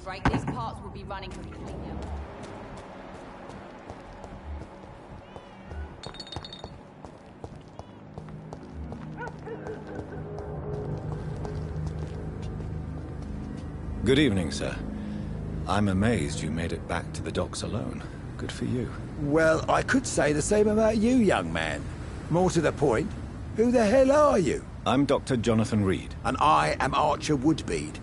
break, these parts will be running completely. Good evening, sir. I'm amazed you made it back to the docks alone. Good for you. Well, I could say the same about you, young man. More to the point, who the hell are you? I'm Dr. Jonathan Reed. And I am Archer Woodbead.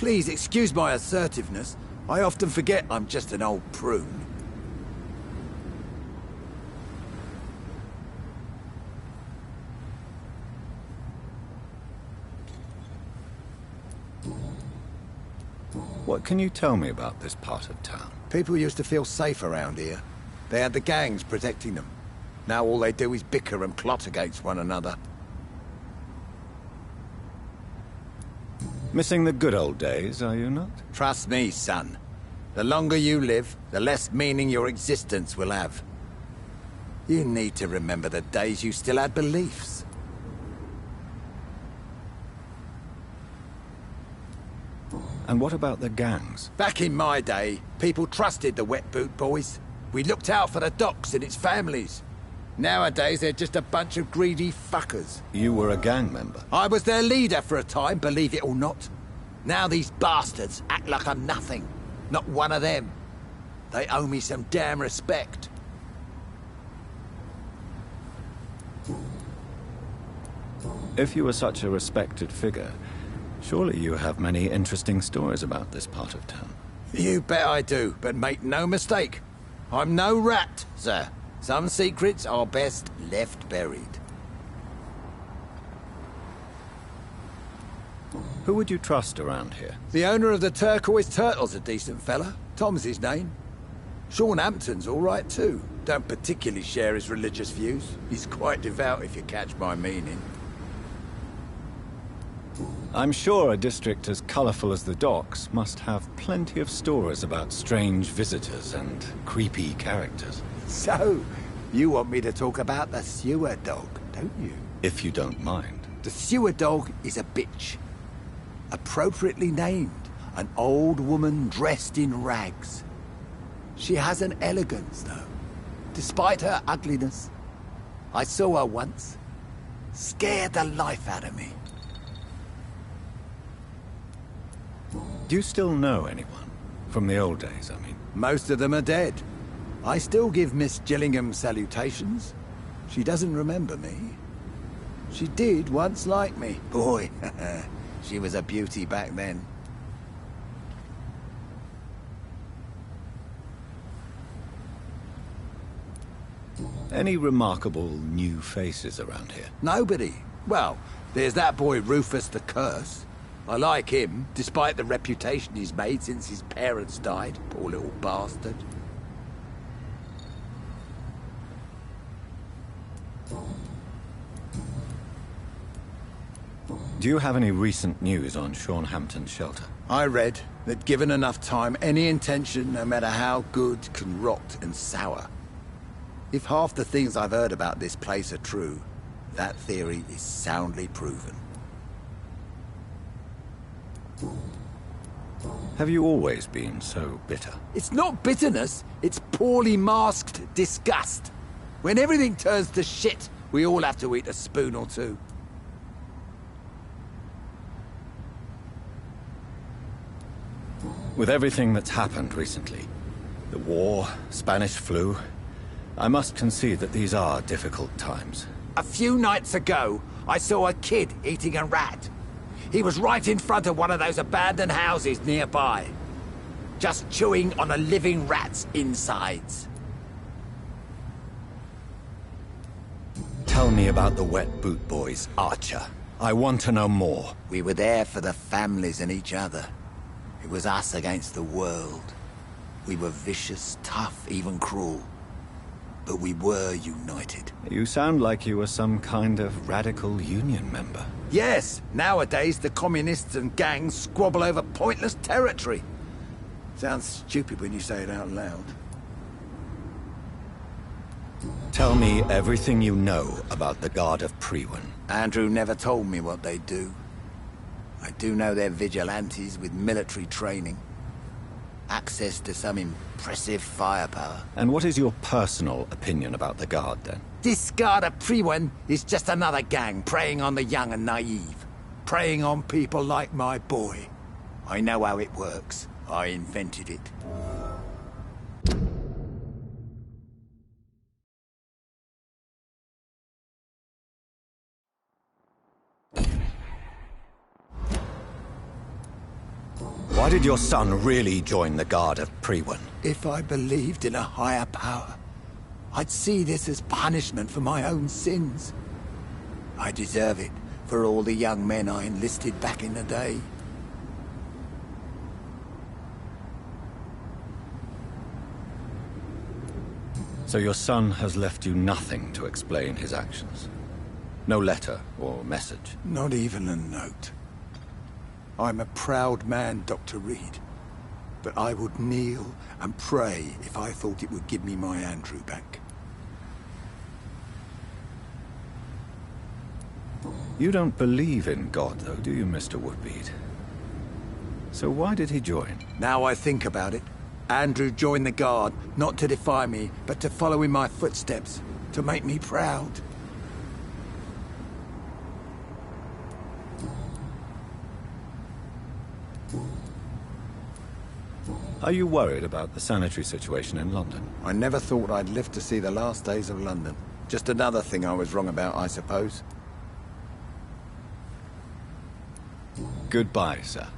Please excuse my assertiveness. I often forget I'm just an old prune. What can you tell me about this part of town? People used to feel safe around here. They had the gangs protecting them. Now all they do is bicker and plot against one another. Missing the good old days, are you not? Trust me, son. The longer you live, the less meaning your existence will have. You need to remember the days you still had beliefs. And what about the gangs? Back in my day, people trusted the Wet Boot Boys. We looked out for the docks and its families. Nowadays, they're just a bunch of greedy fuckers. You were a gang member? I was their leader for a time, believe it or not. Now these bastards act like I'm nothing. Not one of them. They owe me some damn respect. If you were such a respected figure, surely you have many interesting stories about this part of town. You bet I do, but make no mistake. I'm no rat, sir. Some secrets are best left buried. Who would you trust around here? The owner of the Turquoise Turtle's a decent fella. Tom's his name. Sean Hampton's all right too. Don't particularly share his religious views. He's quite devout, if you catch my meaning. I'm sure a district as colourful as the docks must have plenty of stories about strange visitors and creepy characters. So, you want me to talk about the sewer dog, don't you? If you don't mind. The sewer dog is a bitch. Appropriately named. An old woman dressed in rags. She has an elegance, though, despite her ugliness. I saw her once. Scared the life out of me. Do you still know anyone? From the old days, I mean. Most of them are dead. I still give Miss Gillingham salutations. She doesn't remember me. She did once like me. Boy, she was a beauty back then. Any remarkable new faces around here? Nobody. Well, there's that boy Rufus the Curse. I like him, despite the reputation he's made since his parents died. Poor little bastard. Do you have any recent news on Sean Hampton's shelter? I read that given enough time, any intention, no matter how good, can rot and sour. If half the things I've heard about this place are true, that theory is soundly proven. Have you always been so bitter? It's not bitterness, it's poorly masked disgust. When everything turns to shit, we all have to eat a spoon or two. With everything that's happened recently, the war, Spanish flu, I must concede that these are difficult times. A few nights ago, I saw a kid eating a rat. He was right in front of one of those abandoned houses nearby, just chewing on a living rat's insides. Tell me about the Wet Boot Boys, Archer. I want to know more. We were there for the families and each other. It was us against the world. We were vicious, tough, even cruel. But we were united. You sound like you were some kind of radical union member. Yes, nowadays the communists and gangs squabble over pointless territory. Sounds stupid when you say it out loud. Tell me everything you know about the Guard of Priwen. Andrew never told me what they do. I do know they're vigilantes with military training. access to some impressive firepower. And what is your personal opinion about the Guard, then? This Guard of Priwen is just another gang preying on the young and naive. Preying on people like my boy. I know how it works. I invented it. Why did your son really join the Guard of Priwen? If I believed in a higher power, I'd see this as punishment for my own sins. I deserve it for all the young men I enlisted back in the day. So your son has left you nothing to explain his actions? No letter or message? Not even a note. I'm a proud man, Dr. Reed. But I would kneel and pray if I thought it would give me my Andrew back. You don't believe in God, though, do you, Mr. Woodbead? So why did he join? Now I think about it, Andrew joined the Guard, not to defy me, but to follow in my footsteps, to make me proud. Are you worried about the sanitary situation in London? I never thought I'd live to see the last days of London. Just another thing I was wrong about, I suppose. Goodbye, sir.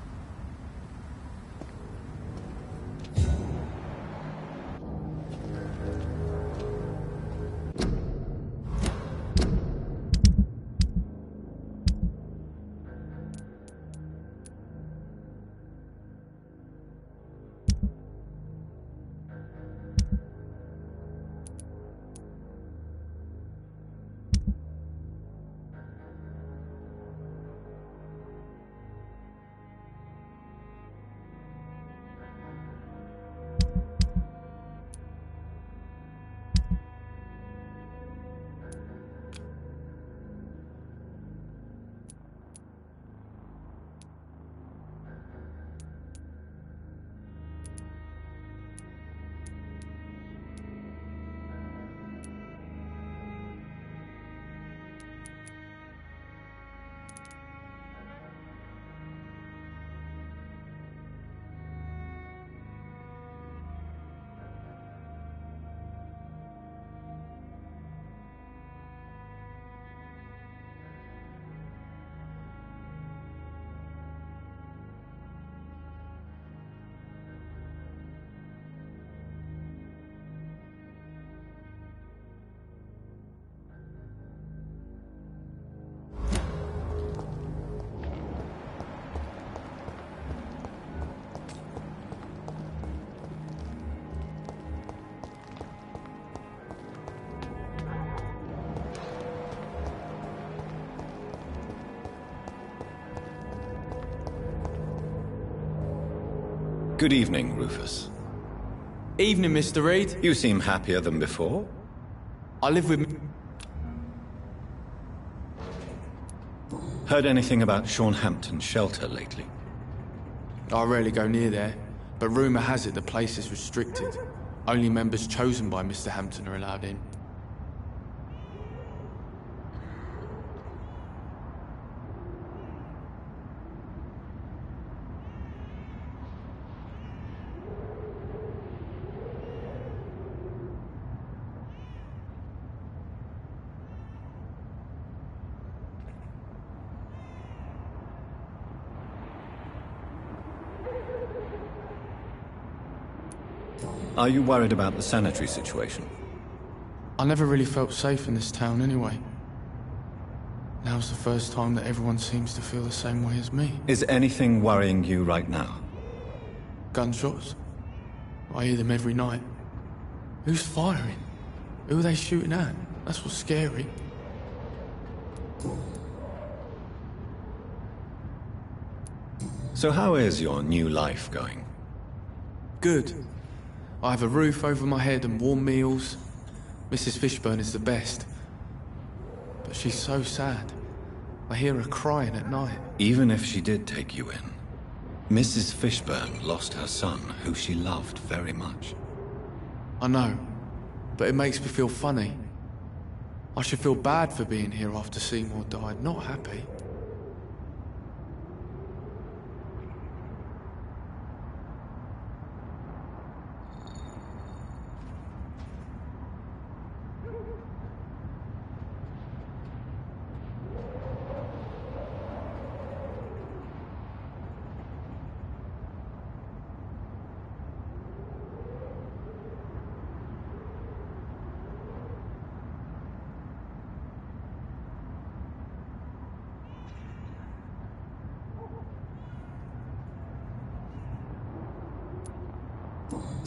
Good evening, Rufus. Evening, Mr. Reed. You seem happier than before. I live with... Heard anything about Sean Hampton's shelter lately? I rarely go near there, but rumour has it the place is restricted. Only members chosen by Mr. Hampton are allowed in. Are you worried about the sanitary situation? I never really felt safe in this town anyway. Now's the first time that everyone seems to feel the same way as me. Is anything worrying you right now? Gunshots. I hear them every night. Who's firing? Who are they shooting at? That's what's scary. So how is your new life going? Good. I have a roof over my head and warm meals. Mrs. Fishburne is the best. But she's so sad. I hear her crying at night. Even if she did take you in, Mrs. Fishburne lost her son, who she loved very much. I know, but it makes me feel funny. I should feel bad for being here after Seymour died, not happy.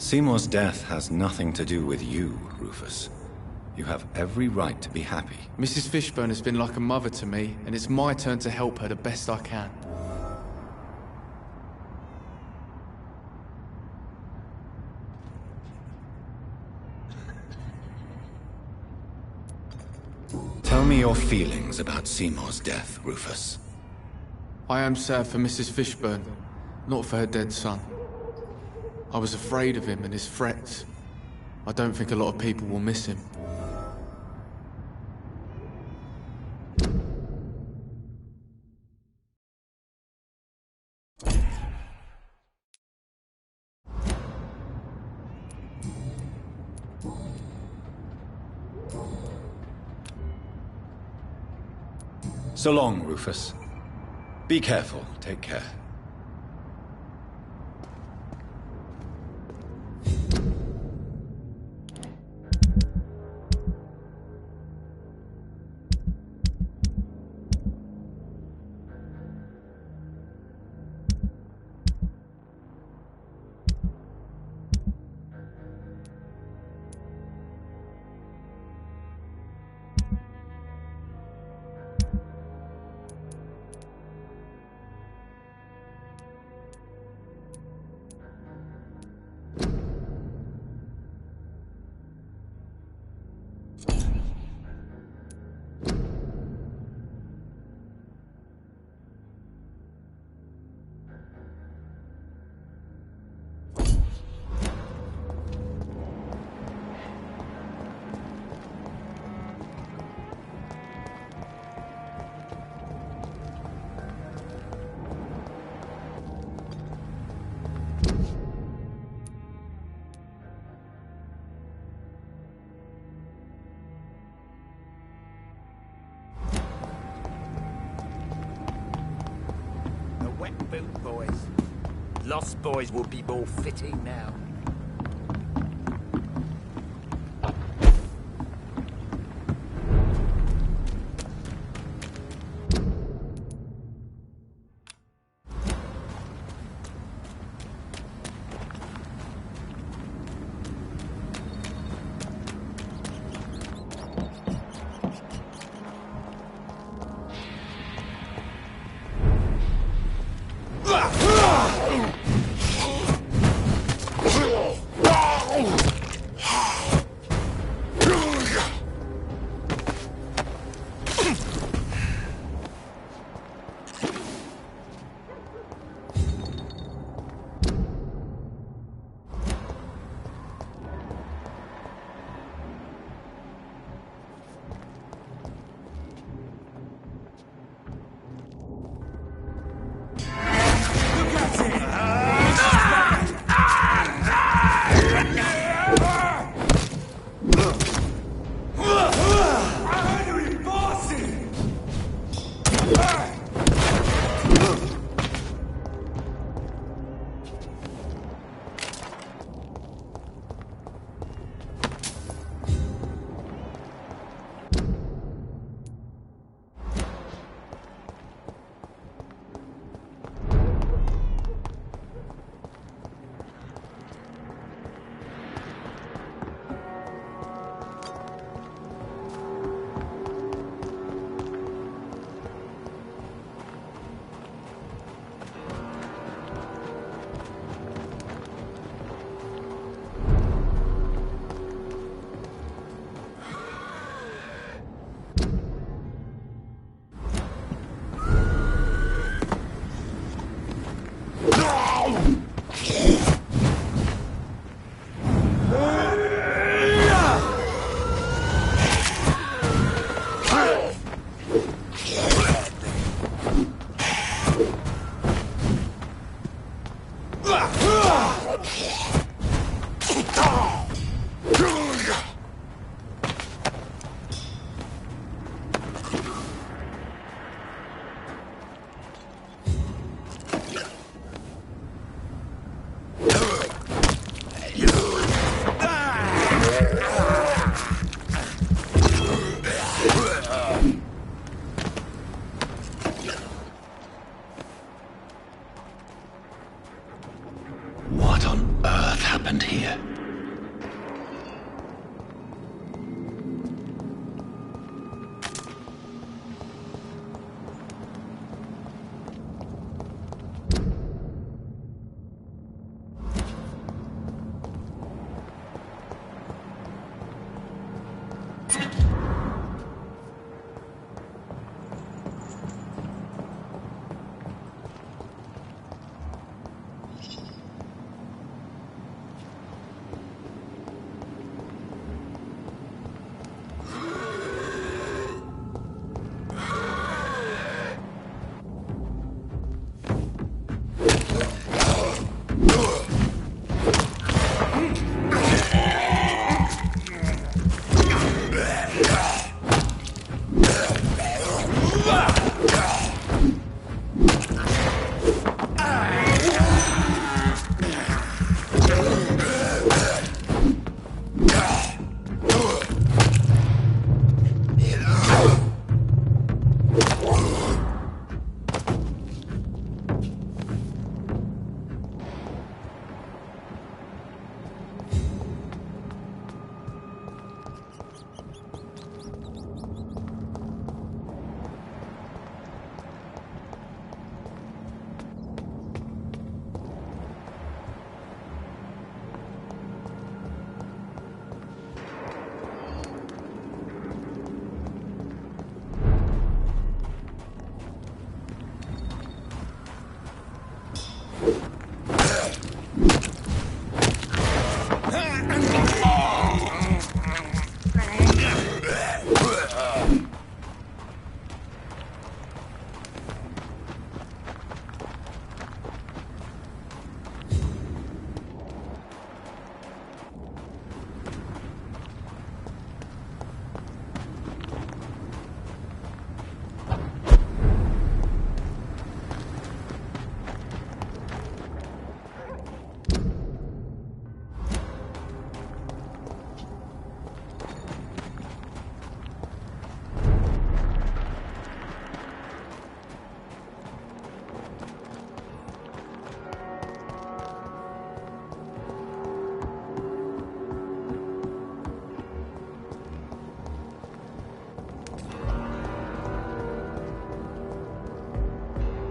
Seymour's death has nothing to do with you, Rufus. You have every right to be happy. Mrs. Fishburne has been like a mother to me, and it's my turn to help her the best I can. Tell me your feelings about Seymour's death, Rufus. I am sad for Mrs. Fishburne, not for her dead son. I was afraid of him and his threats. I don't think a lot of people will miss him. So long, Rufus. Be careful. Take care. Boot boys. Lost boys would be more fitting now.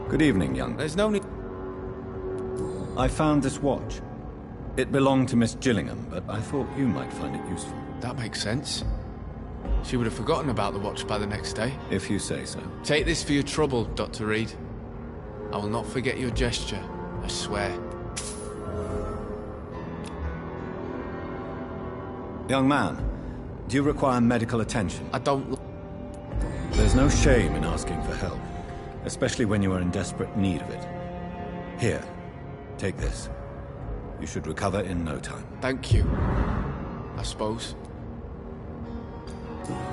Good evening, young. There's no need... I found this watch. It belonged to Miss Gillingham, but I thought you might find it useful. That makes sense. She would have forgotten about the watch by the next day. If you say so. Take this for your trouble, Dr. Reed. I will not forget your gesture, I swear. Young man, do you require medical attention? I don't... There's no shame in asking for help, especially when you are in desperate need of it. Here, take this. You should recover in no time. Thank you, I suppose.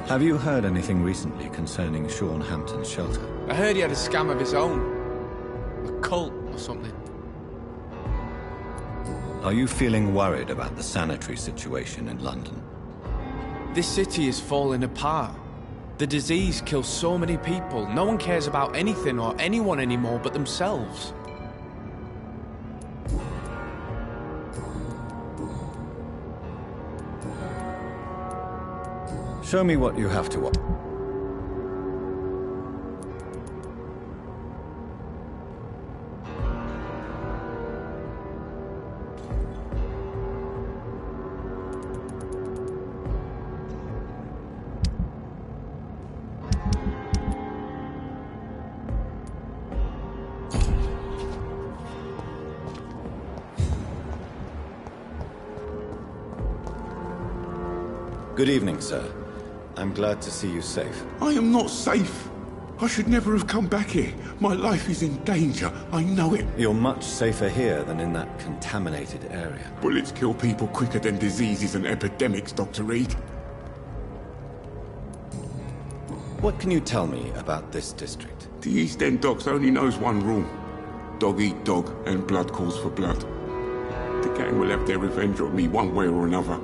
Have you heard anything recently concerning Sean Hampton's shelter? I heard he had a scam of his own. A cult or something. Are you feeling worried about the sanitary situation in London? This city is falling apart. The disease kills so many people. No one cares about anything or anyone anymore but themselves. Show me what you have to watch. Good evening, sir. I'm glad to see you safe. I am not safe. I should never have come back here. My life is in danger. I know it. You're much safer here than in that contaminated area. Bullets kill people quicker than diseases and epidemics, Dr. Reed. What can you tell me about this district? The East End Docks only knows one rule. Dog eat dog, and blood calls for blood. The gang will have their revenge on me one way or another.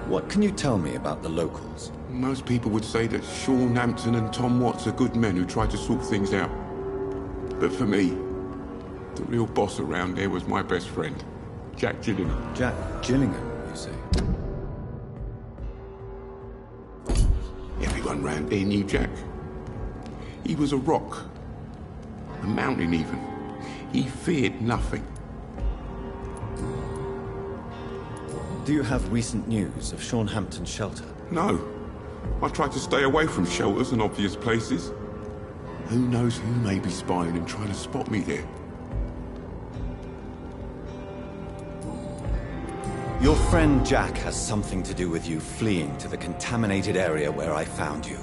What can you tell me about the locals? Most people would say that Sean Hampton and Tom Watts are good men who try to sort things out. But for me, the real boss around there was my best friend, Jack Gillingham. Jack Gillingham, you say? Everyone round there knew Jack. He was a rock. A mountain even. He feared nothing. Do you have recent news of Sean Hampton's shelter? No. I try to stay away from shelters and obvious places. Who knows who may be spying and trying to spot me there? Your friend Jack has something to do with you fleeing to the contaminated area where I found you.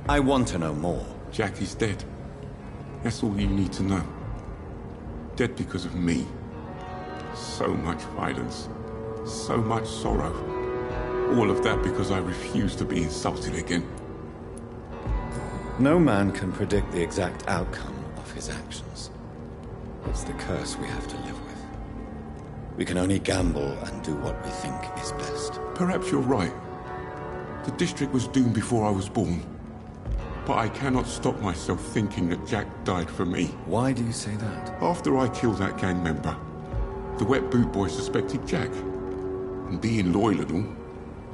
I want to know more. Jack is dead. That's all you need to know. Dead because of me. So much violence. So much sorrow. All of that because I refuse to be insulted again. No man can predict the exact outcome of his actions. It's the curse we have to live with. We can only gamble and do what we think is best. Perhaps you're right. The district was doomed before I was born. But I cannot stop myself thinking that Jack died for me. Why do you say that? After I killed that gang member, the wet boot boy suspected Jack. And being loyal and all,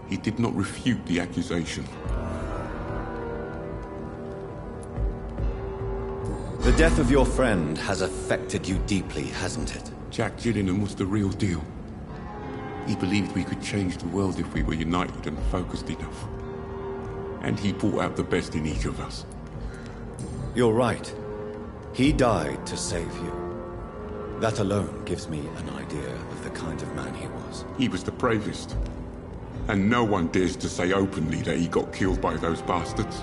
he did not refute the accusation. The death of your friend has affected you deeply, hasn't it? Jack Gillingham was the real deal. He believed we could change the world if we were united and focused enough. And he brought out the best in each of us. You're right. He died to save you. That alone gives me an idea of the kind of man he was. He was the bravest. And no one dares to say openly that he got killed by those bastards.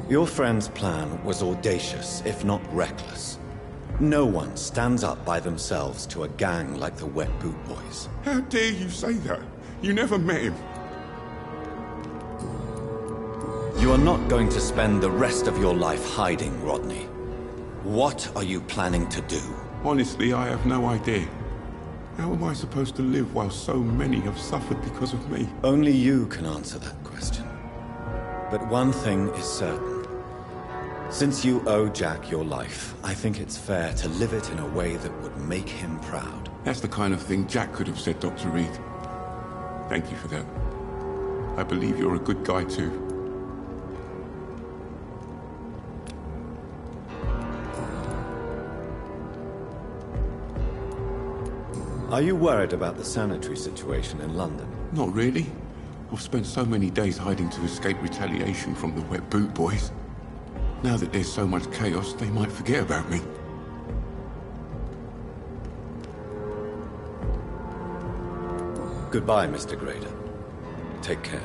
Your friend's plan was audacious, if not reckless. No one stands up by themselves to a gang like the Wet Boot Boys. How dare you say that? You never met him. You are not going to spend the rest of your life hiding, Rodney. What are you planning to do? Honestly, I have no idea. How am I supposed to live while so many have suffered because of me? Only you can answer that question. But one thing is certain. Since you owe Jack your life, I think it's fair to live it in a way that would make him proud. That's the kind of thing Jack could have said, Dr. Reed. Thank you for that. I believe you're a good guy too. Are you worried about the sanitary situation in London? Not really. I've spent so many days hiding to escape retaliation from the wet boot boys. Now that there's so much chaos, they might forget about me. Goodbye, Mr. Grader. Take care.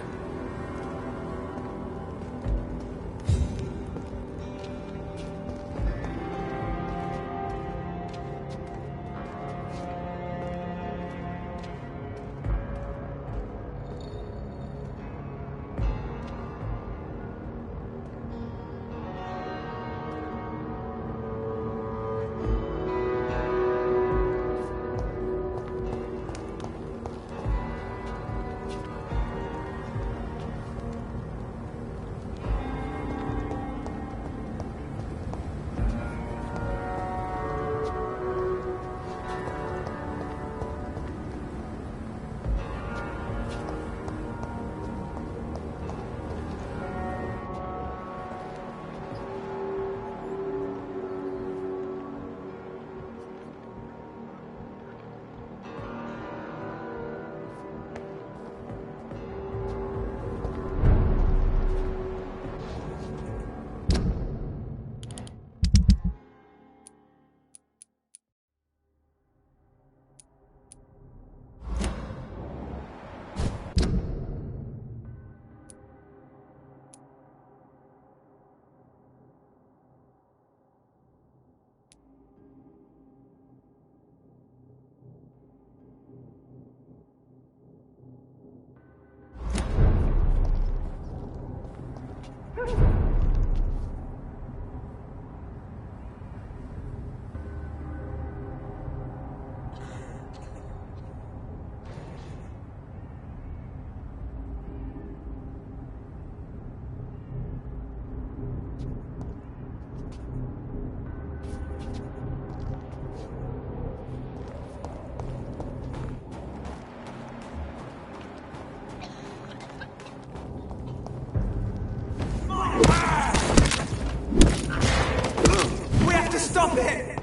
We have to stop it!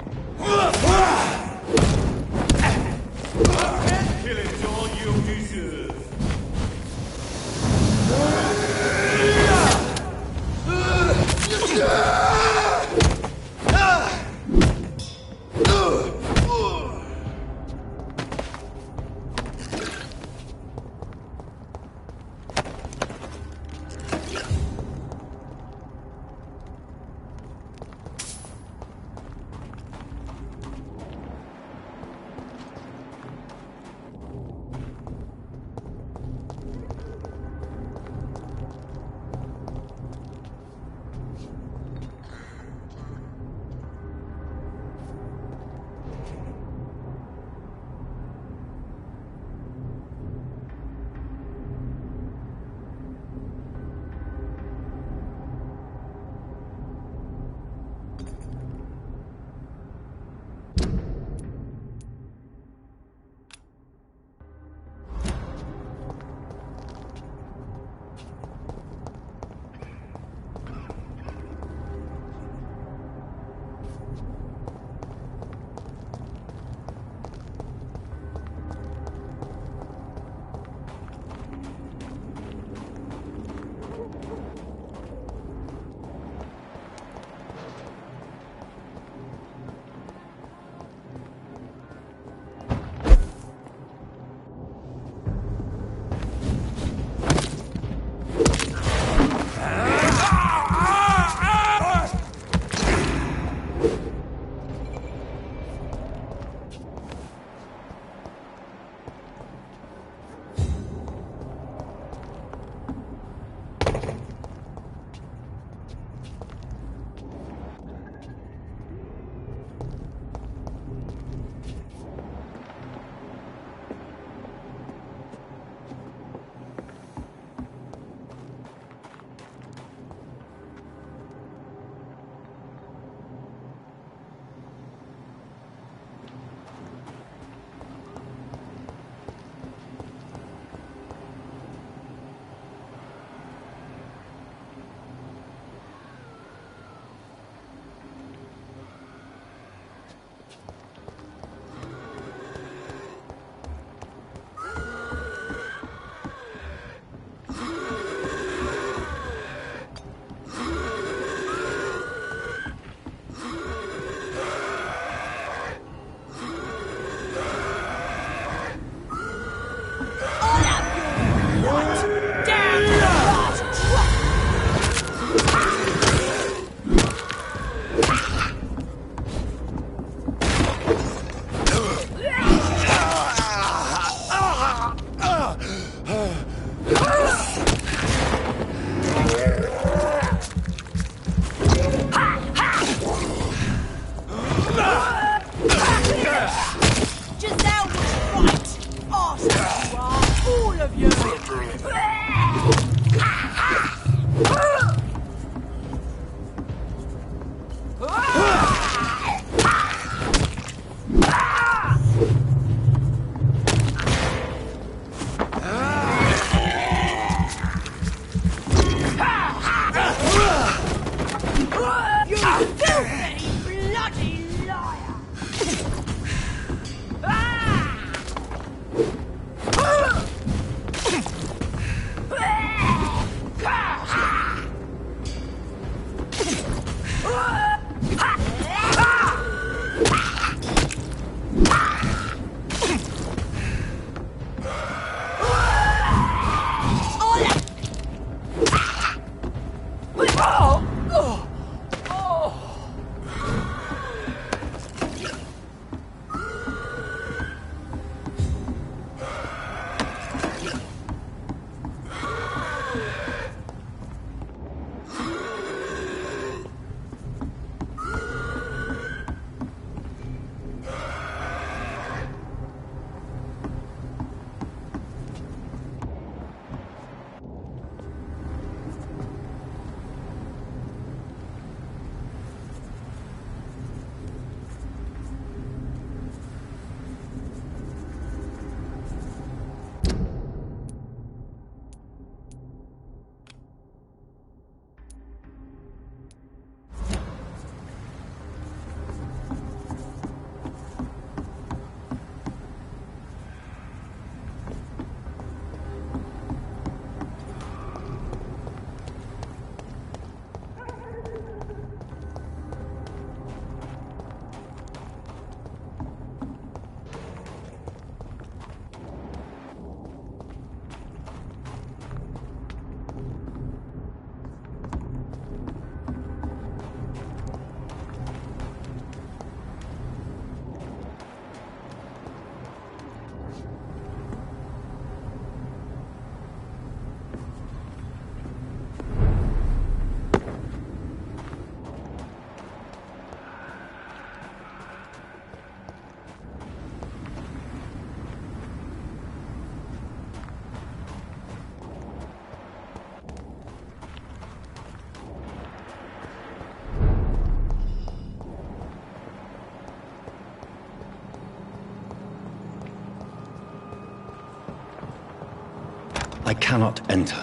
Killing's all you deserve. bastards you are, all of you! You filthy, bloody liar! I cannot enter.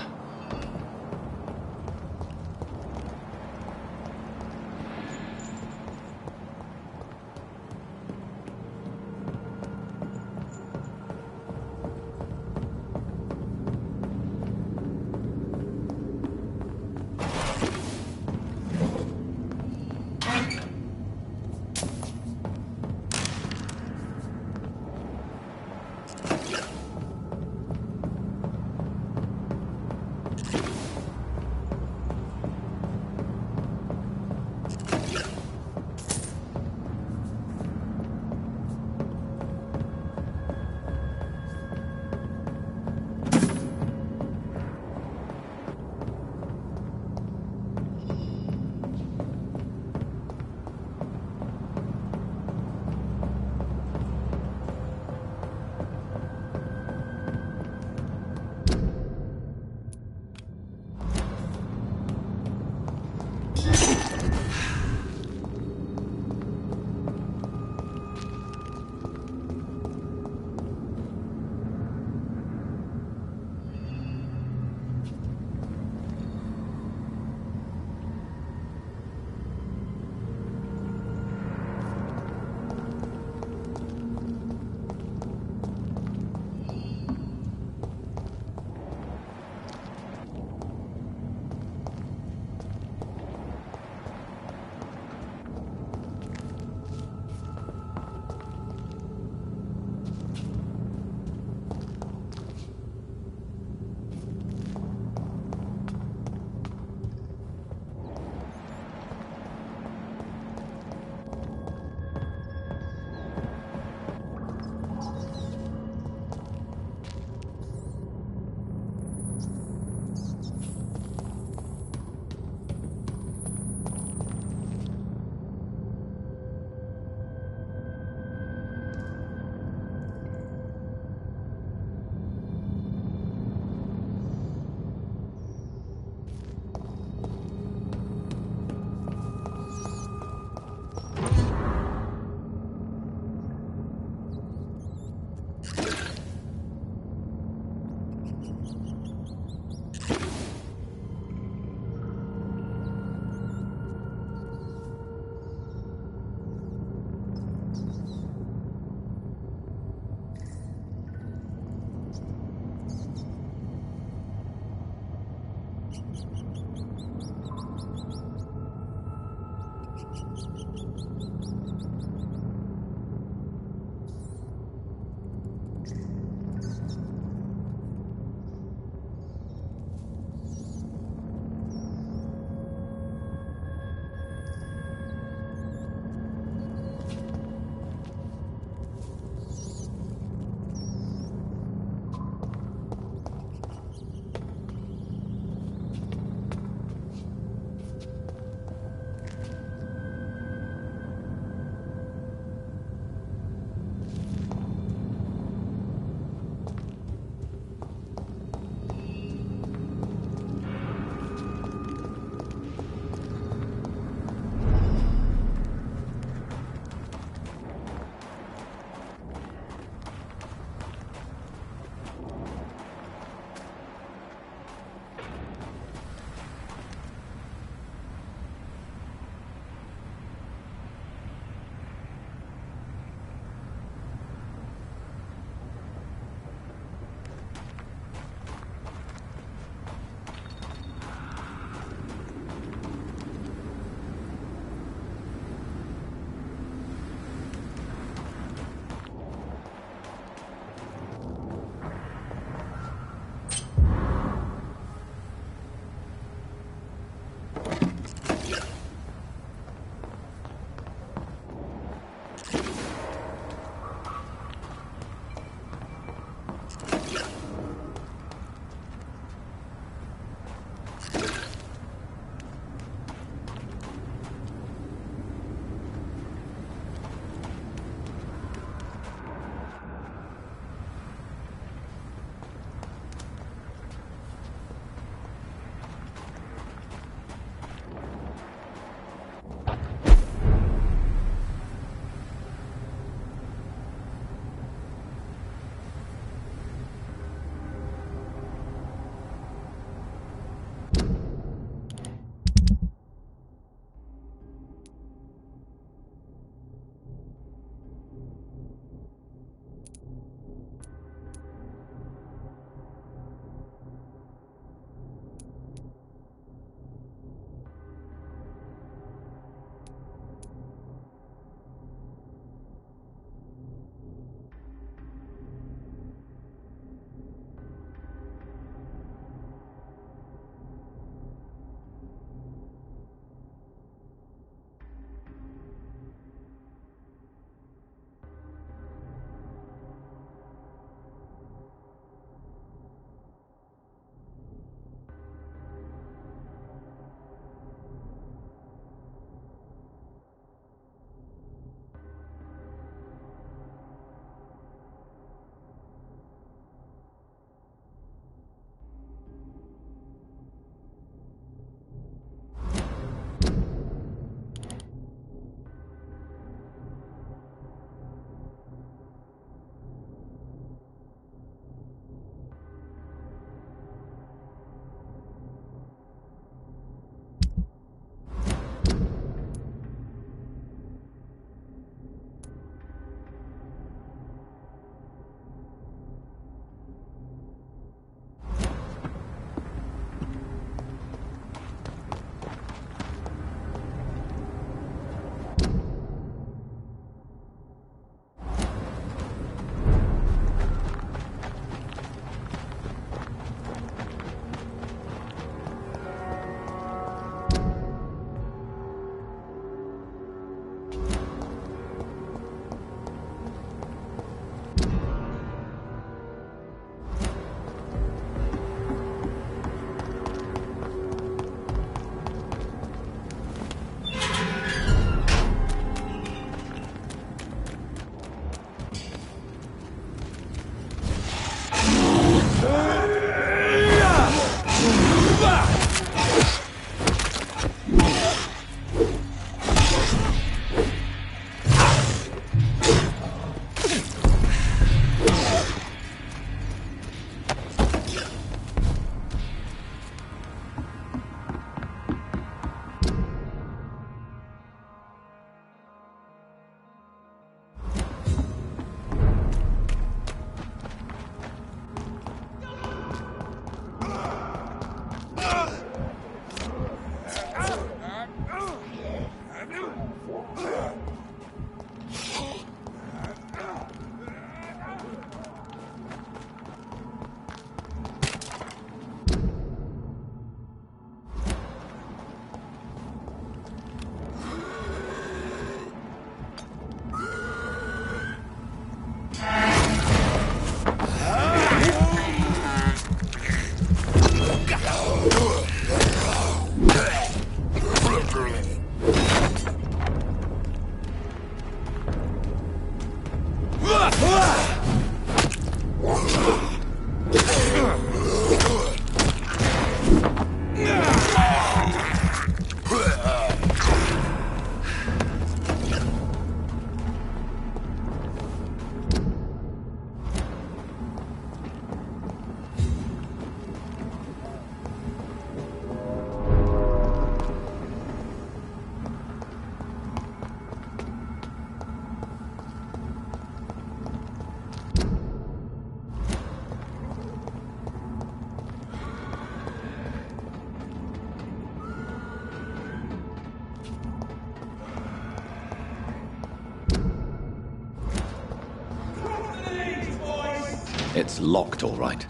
It's locked, all right.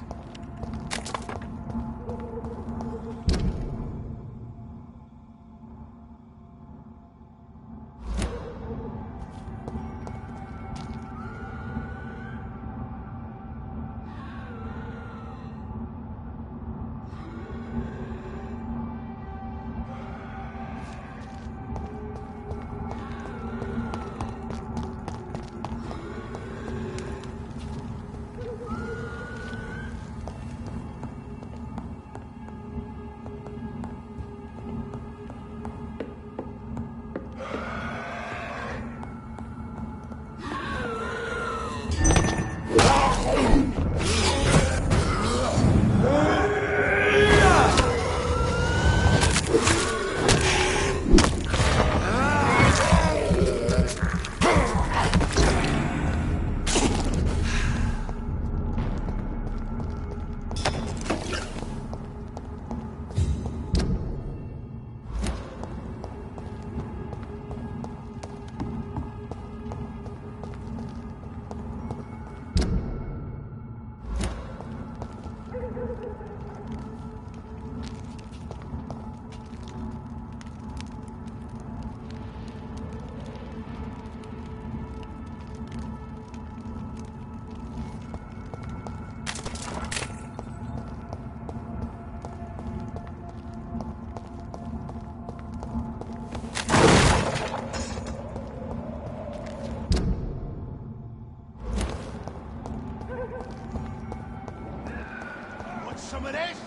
Some of this?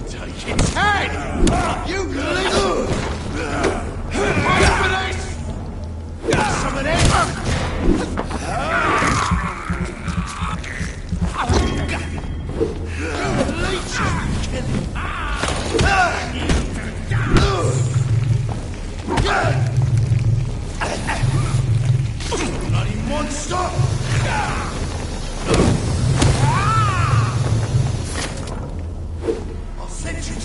Take its head! You little! Fight for this! Got some of this? You leeches! Kill him! Bloody monster! I'll send you to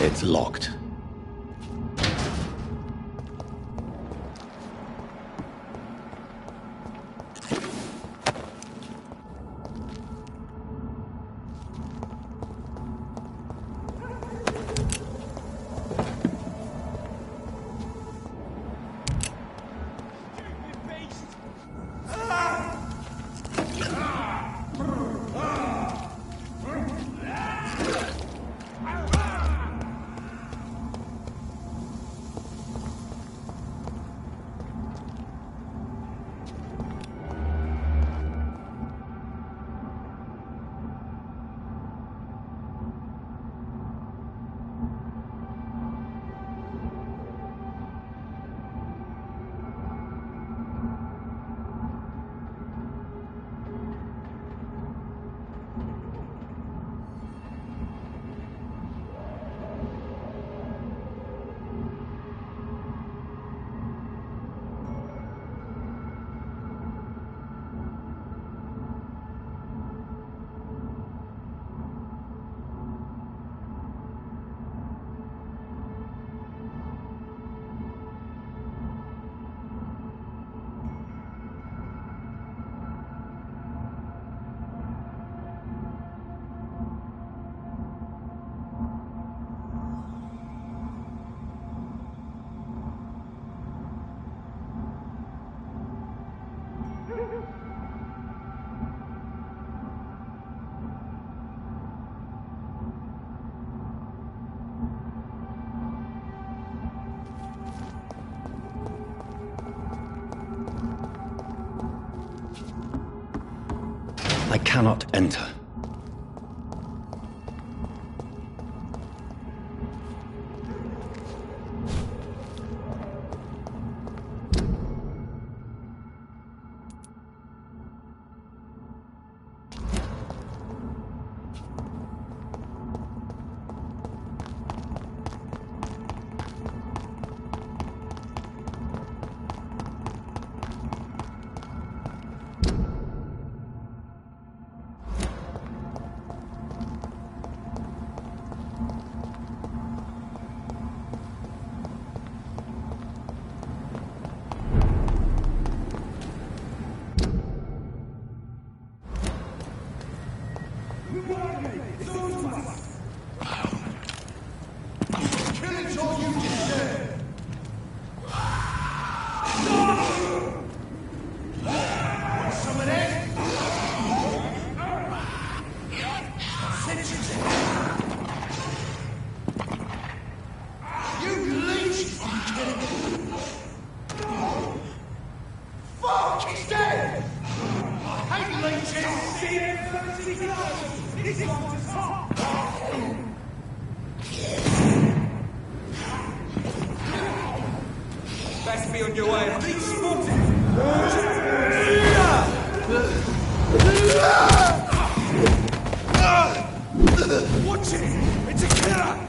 It's locked. I cannot enter. trophy on your way. I've been spotted. Watch it! It's a killer!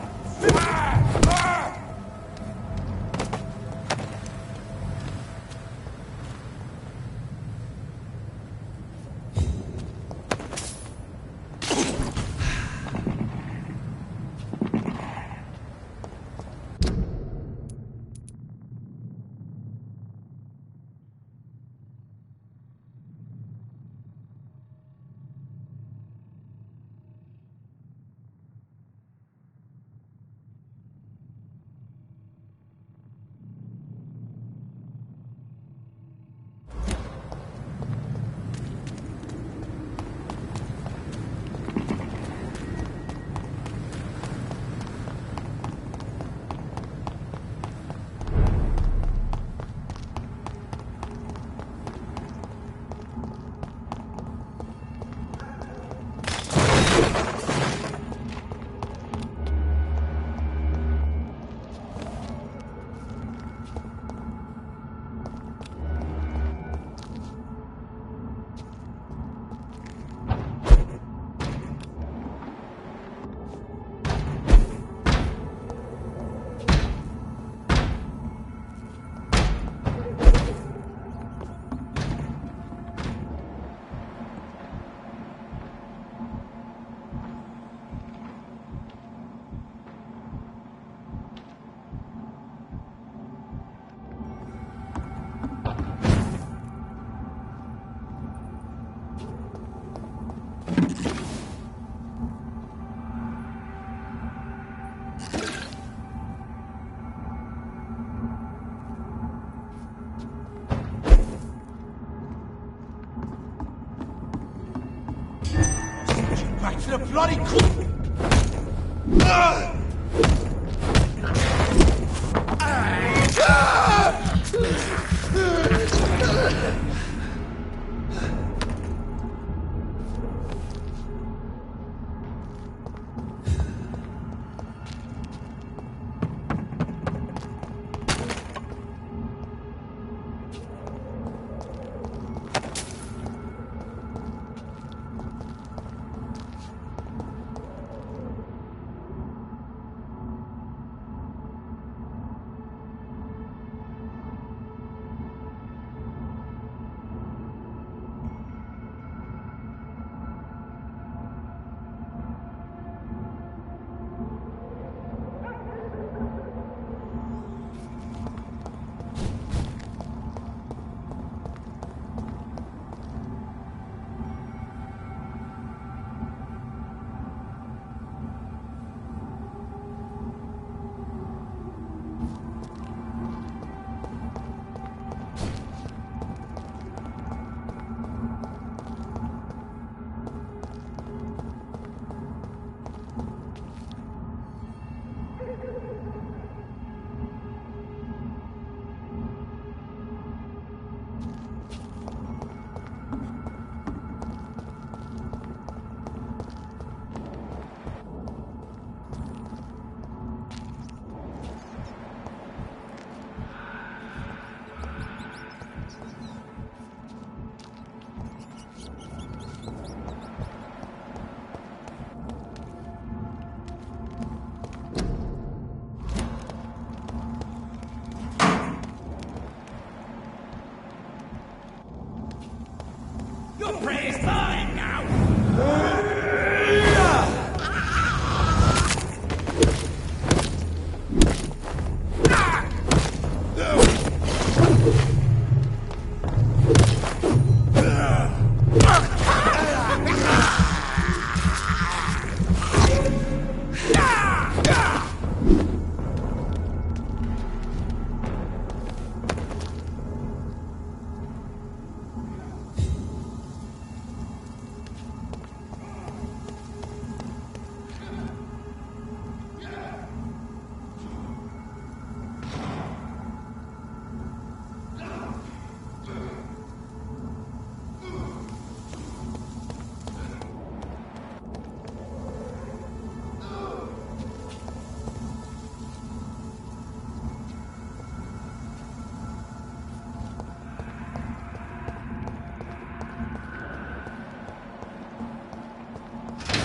Back to the bloody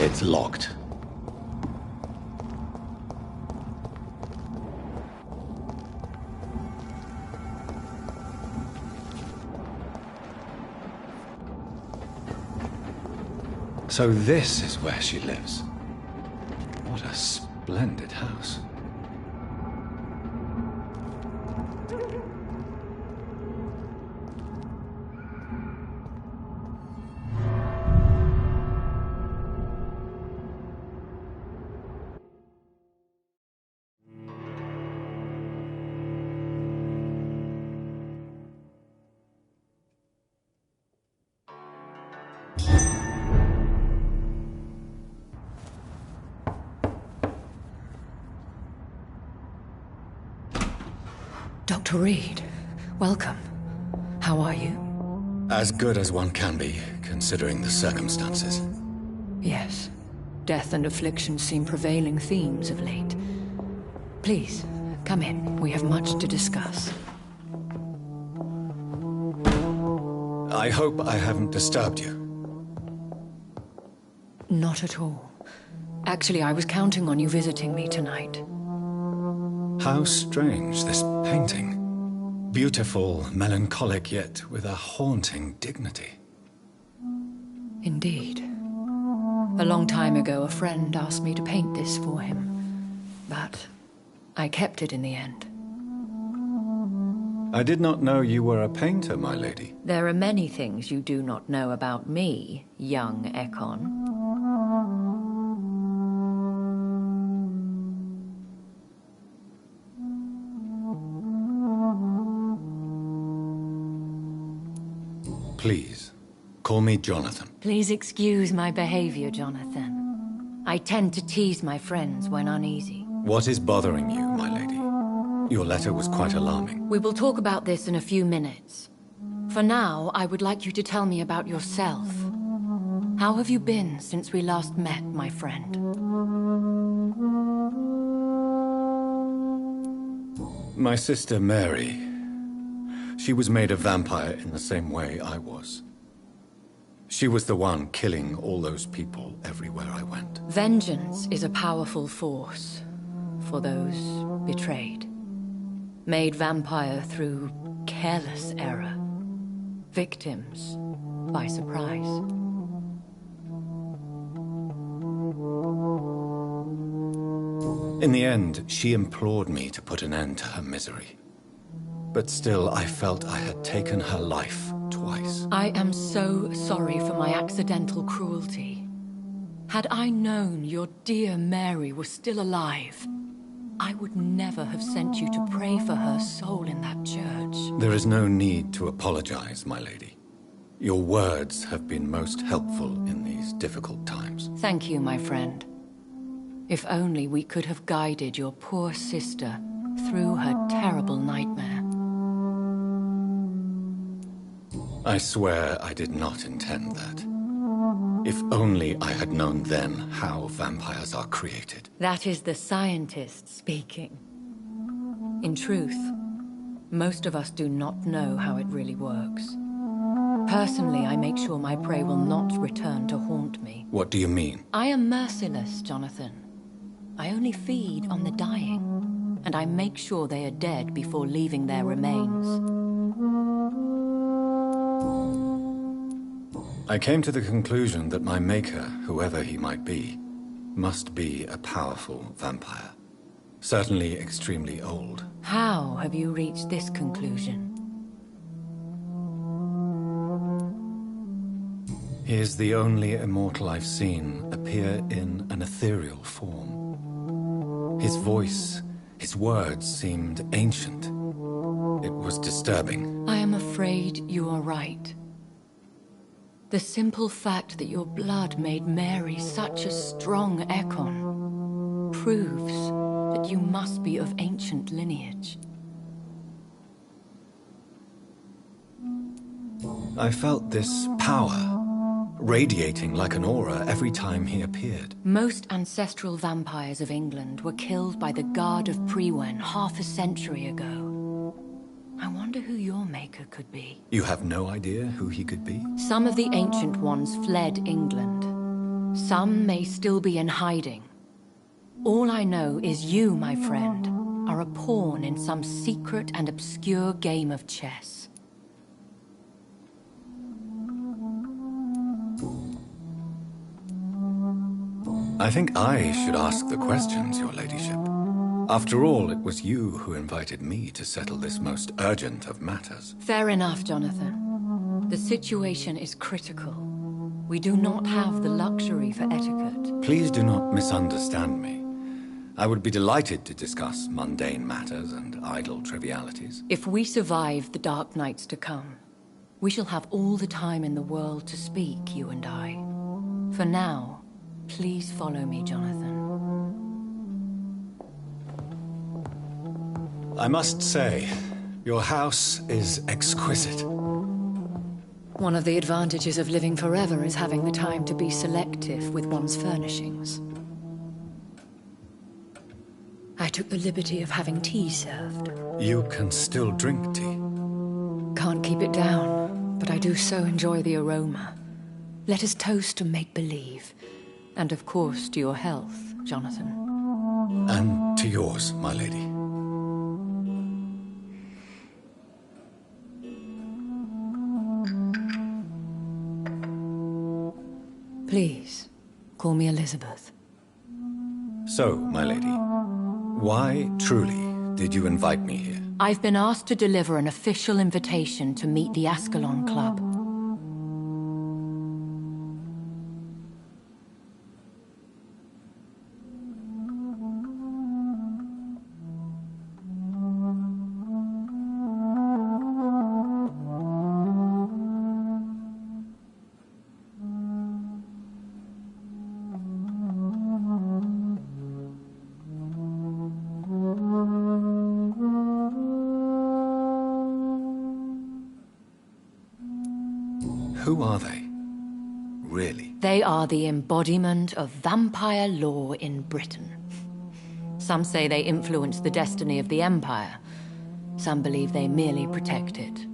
It's locked. So this is where she lives. What a splendid house. Dr. Reed, welcome. How are you? As good as one can be, considering the circumstances. Yes. Death and affliction seem prevailing themes of late. Please, come in. We have much to discuss. I hope I haven't disturbed you. Not at all. Actually, I was counting on you visiting me tonight. How strange, this painting. Beautiful, melancholic, yet with a haunting dignity. Indeed. A long time ago, a friend asked me to paint this for him, but I kept it in the end. I did not know you were a painter, my lady. There are many things you do not know about me, young Ekon. Please, call me Jonathan. Please excuse my behavior, Jonathan. I tend to tease my friends when uneasy. What is bothering you, my lady? Your letter was quite alarming. We will talk about this in a few minutes. For now, I would like you to tell me about yourself. How have you been since we last met, my friend? My sister Mary. She was made a vampire in the same way I was. She was the one killing all those people everywhere I went. Vengeance is a powerful force for those betrayed. Made vampire through careless error. Victims by surprise. In the end, she implored me to put an end to her misery. But still, I felt I had taken her life twice. I am so sorry for my accidental cruelty. Had I known your dear Mary was still alive, I would never have sent you to pray for her soul in that church. There is no need to apologize, my lady. Your words have been most helpful in these difficult times. Thank you, my friend. If only we could have guided your poor sister through her terrible nightmare. I swear I did not intend that. If only I had known then how vampires are created. That is the scientist speaking. In truth, most of us do not know how it really works. Personally, I make sure my prey will not return to haunt me. What do you mean? I am merciless, Jonathan. I only feed on the dying, and I make sure they are dead before leaving their remains. I came to the conclusion that my maker, whoever he might be, must be a powerful vampire. Certainly extremely old. How have you reached this conclusion? He is the only immortal I've seen appear in an ethereal form. His voice, his words seemed ancient. It was disturbing. I am afraid you are right. The simple fact that your blood made Mary such a strong Ekon proves that you must be of ancient lineage. I felt this power radiating like an aura every time he appeared. Most ancestral vampires of England were killed by the Guard of Prewen half a century ago. I wonder who your maker could be. You have no idea who he could be? Some of the ancient ones fled England. Some may still be in hiding. All I know is you, my friend, are a pawn in some secret and obscure game of chess. I think I should ask the questions, your ladyship. After all, it was you who invited me to settle this most urgent of matters. Fair enough, Jonathan. The situation is critical. We do not have the luxury for etiquette. Please do not misunderstand me. I would be delighted to discuss mundane matters and idle trivialities. If we survive the dark nights to come, we shall have all the time in the world to speak, you and I. For now, please follow me, Jonathan. I must say, your house is exquisite. One of the advantages of living forever is having the time to be selective with one's furnishings. I took the liberty of having tea served. You can still drink tea. Can't keep it down, but I do so enjoy the aroma. Let us toast to make-believe. And of course, to your health, Jonathan. And to yours, my lady. Please, call me Elizabeth. So, my lady, why, truly, did you invite me here? I've been asked to deliver an official invitation to meet the Ascalon Club. Who are they? Really? They are the embodiment of vampire law in Britain. Some say they influence the destiny of the Empire. Some believe they merely protect it.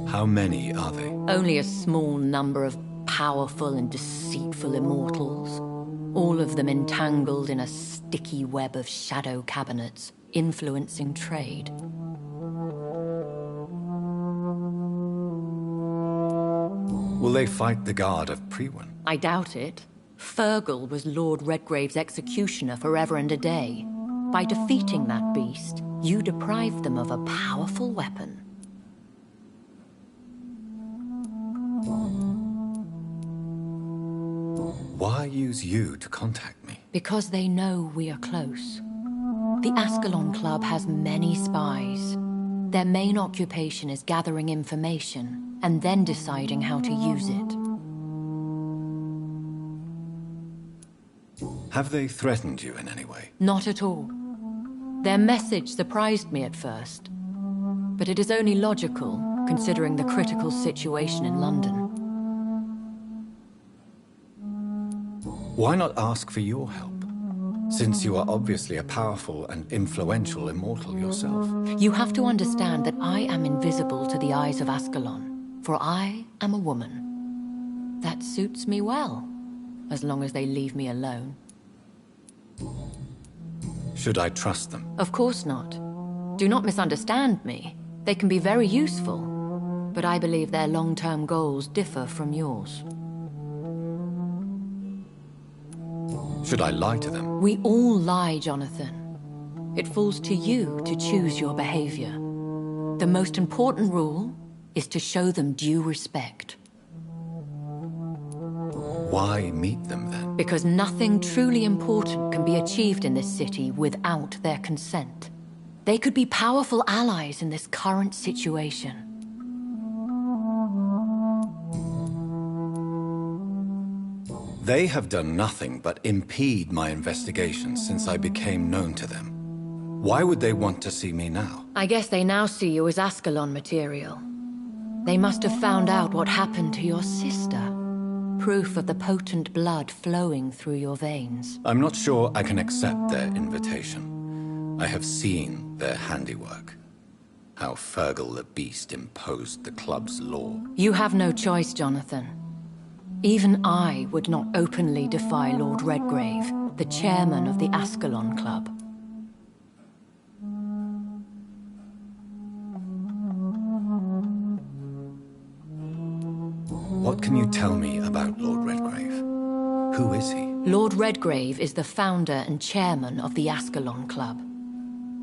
How many are they? Only a small number of powerful and deceitful immortals. All of them entangled in a sticky web of shadow cabinets, influencing trade. Will they fight the guard of Priwen? I doubt it. Fergal was Lord Redgrave's executioner forever and a day. By defeating that beast, you deprived them of a powerful weapon. Why use you to contact me? Because they know we are close. The Ascalon Club has many spies. Their main occupation is gathering information and then deciding how to use it. Have they threatened you in any way? Not at all. Their message surprised me at first, but it is only logical, considering the critical situation in London. Why not ask for your help? Since you are obviously a powerful and influential immortal yourself. You have to understand that I am invisible to the eyes of Ascalon, for I am a woman. That suits me well, as long as they leave me alone. Should I trust them? Of course not. Do not misunderstand me. They can be very useful, but I believe their long-term goals differ from yours. Should I lie to them? We all lie, Jonathan. It falls to you to choose your behavior. The most important rule is to show them due respect. Why meet them then? Because nothing truly important can be achieved in this city without their consent. They could be powerful allies in this current situation. They have done nothing but impede my investigations since I became known to them. Why would they want to see me now? I guess they now see you as Ascalon material. They must have found out what happened to your sister. Proof of the potent blood flowing through your veins. I'm not sure I can accept their invitation. I have seen their handiwork. how Fergal the Beast imposed the club's law. You have no choice, Jonathan. Even I would not openly defy Lord Redgrave, the chairman of the Ascalon Club. What can you tell me about Lord Redgrave? Who is he? Lord Redgrave is the founder and chairman of the Ascalon Club.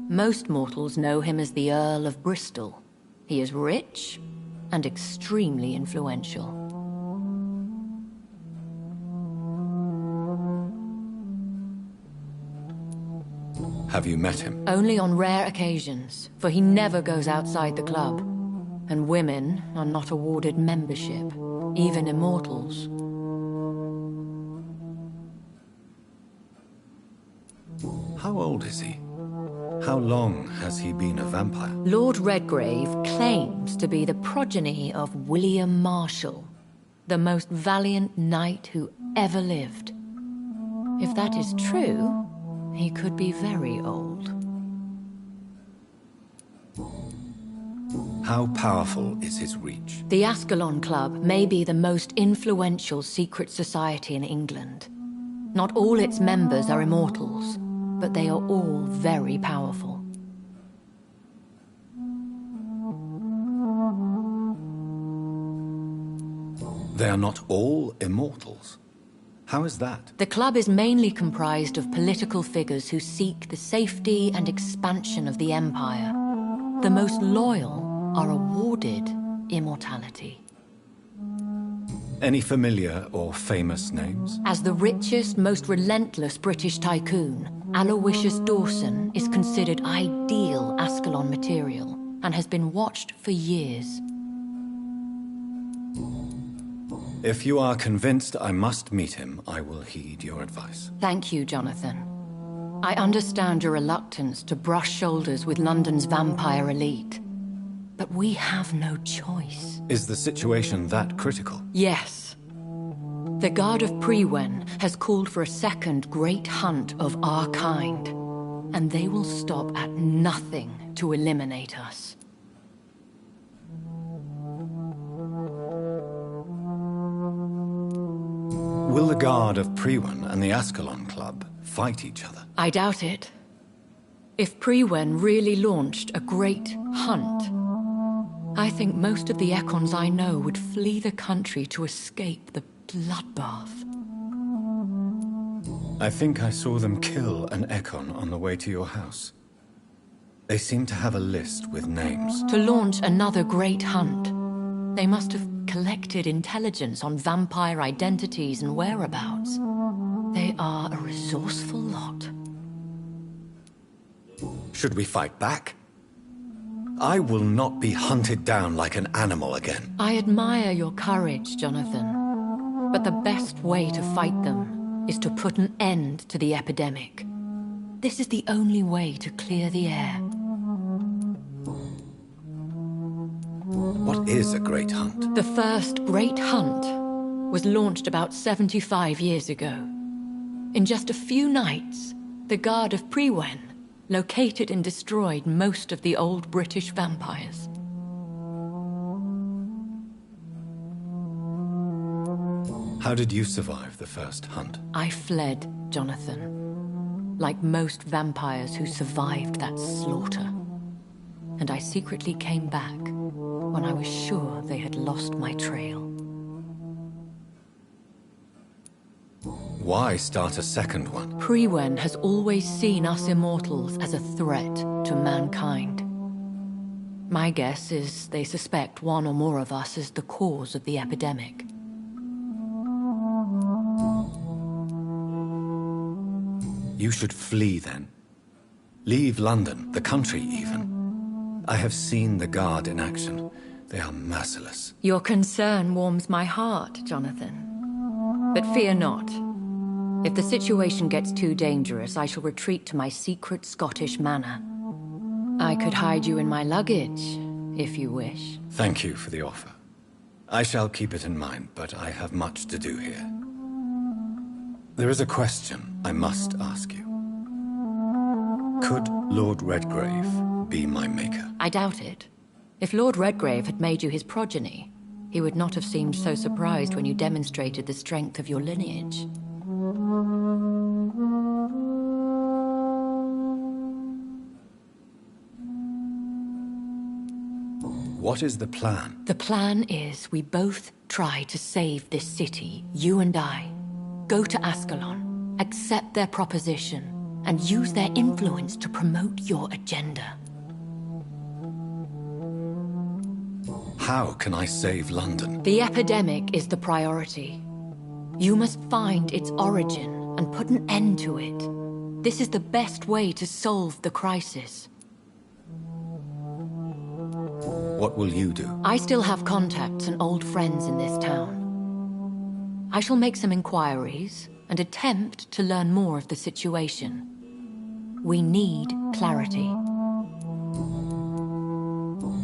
Most mortals know him as the Earl of Bristol. He is rich and extremely influential. Have you met him? Only on rare occasions, for he never goes outside the club. And women are not awarded membership, even immortals. How old is he? How long has he been a vampire? Lord Redgrave claims to be the progeny of William Marshall, the most valiant knight who ever lived. If that is true, he could be very old. How powerful is his reach? The Ascalon Club may be the most influential secret society in England. Not all its members are immortals, but they are all very powerful. They are not all immortals. How is that? The club is mainly comprised of political figures who seek the safety and expansion of the Empire. The most loyal are awarded immortality. Any familiar or famous names? As the richest, most relentless British tycoon, Aloysius Dawson is considered ideal Ascalon material and has been watched for years. If you are convinced I must meet him, I will heed your advice. Thank you, Jonathan. I understand your reluctance to brush shoulders with London's vampire elite. But we have no choice. Is the situation that critical? Yes. The Guard of Prewen has called for a second great hunt of our kind, and they will stop at nothing to eliminate us. Will the Guard of Prewen and the Ascalon Club fight each other? I doubt it. If Prewen really launched a great hunt, I think most of the Ekons I know would flee the country to escape the bloodbath. I think I saw them kill an Ekon on the way to your house. They seem to have a list with names. To launch another great hunt, they must have collected intelligence on vampire identities and whereabouts. They are a resourceful lot. Should we fight back? I will not be hunted down like an animal again. I admire your courage, Jonathan. But the best way to fight them is to put an end to the epidemic. This is the only way to clear the air. What is a great hunt? The first great hunt was launched about 75 years ago. In just a few nights, the Guard of Prewen located and destroyed most of the old British vampires. How did you survive the first hunt? I fled, Jonathan. Like most vampires who survived that slaughter. And I secretly came back when I was sure they had lost my trail. Why start a second one? Prewen has always seen us immortals as a threat to mankind. My guess is they suspect one or more of us as the cause of the epidemic. You should flee then. Leave London, the country even. I have seen the Guard in action. They are merciless. Your concern warms my heart, Jonathan. But fear not. If the situation gets too dangerous, I shall retreat to my secret Scottish manor. I could hide you in my luggage, if you wish. Thank you for the offer. I shall keep it in mind, but I have much to do here. There is a question I must ask you. Could Lord Redgrave be my maker. I doubt it. If Lord Redgrave had made you his progeny, he would not have seemed so surprised when you demonstrated the strength of your lineage. What is the plan? The plan is we both try to save this city, you and I. Go to Ascalon, accept their proposition, and use their influence to promote your agenda. How can I save London? The epidemic is the priority. You must find its origin and put an end to it. This is the best way to solve the crisis. What will you do? I still have contacts and old friends in this town. I shall make some inquiries and attempt to learn more of the situation. We need clarity.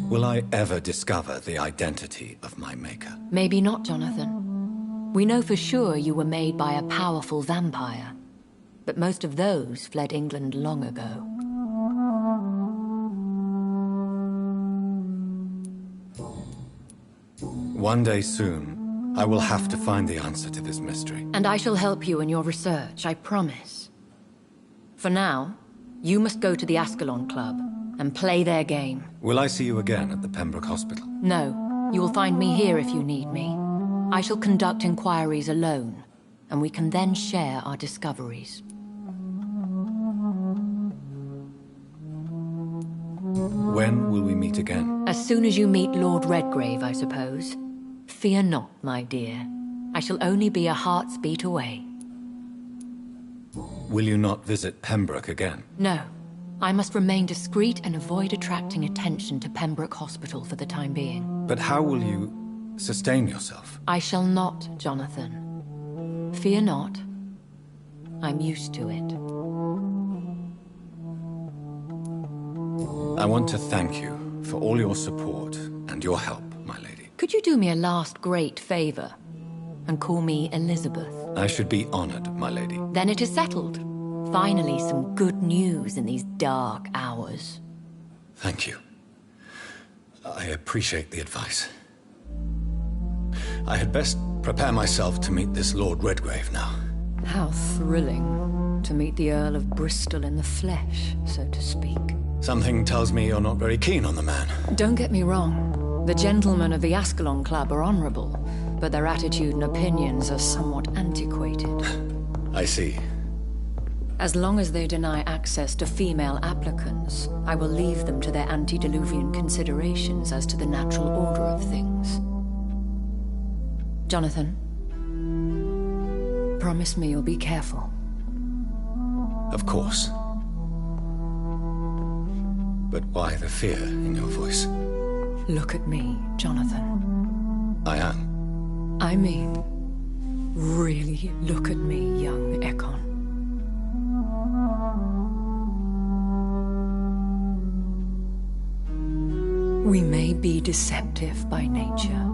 Will I ever discover the identity of my maker? Maybe not, Jonathan. We know for sure you were made by a powerful vampire, but most of those fled England long ago. One day soon, I will have to find the answer to this mystery. And I shall help you in your research, I promise. For now, you must go to the Ascalon Club and play their game. Will I see you again at the Pembroke Hospital? No, you will find me here if you need me. I shall conduct inquiries alone, and we can then share our discoveries. When will we meet again? As soon as you meet Lord Redgrave, I suppose. Fear not, my dear. I shall only be a heart's beat away. Will you not visit Pembroke again? No. I must remain discreet and avoid attracting attention to Pembroke Hospital for the time being. But how will you sustain yourself? I shall not, Jonathan. Fear not. I'm used to it. I want to thank you for all your support and your help, my lady. Could you do me a last great favor and call me Elizabeth? I should be honored, my lady. Then it is settled. Finally, some good news in these dark hours. Thank you. I appreciate the advice. I had best prepare myself to meet this Lord Redgrave now. How thrilling to meet the Earl of Bristol in the flesh, so to speak. Something tells me you're not very keen on the man. Don't get me wrong. The gentlemen of the Ascalon Club are honorable, but their attitude and opinions are somewhat antiquated. I see. As long as they deny access to female applicants, I will leave them to their antediluvian considerations as to the natural order of things. Jonathan, promise me you'll be careful. Of course. But why the fear in your voice? Look at me, Jonathan. I am. I mean, really look at me, young Ekon. We may be deceptive by nature,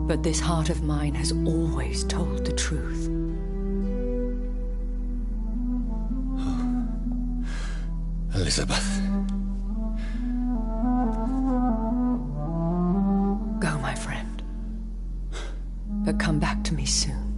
but this heart of mine has always told the truth. Elizabeth. Go, my friend. But come back to me soon.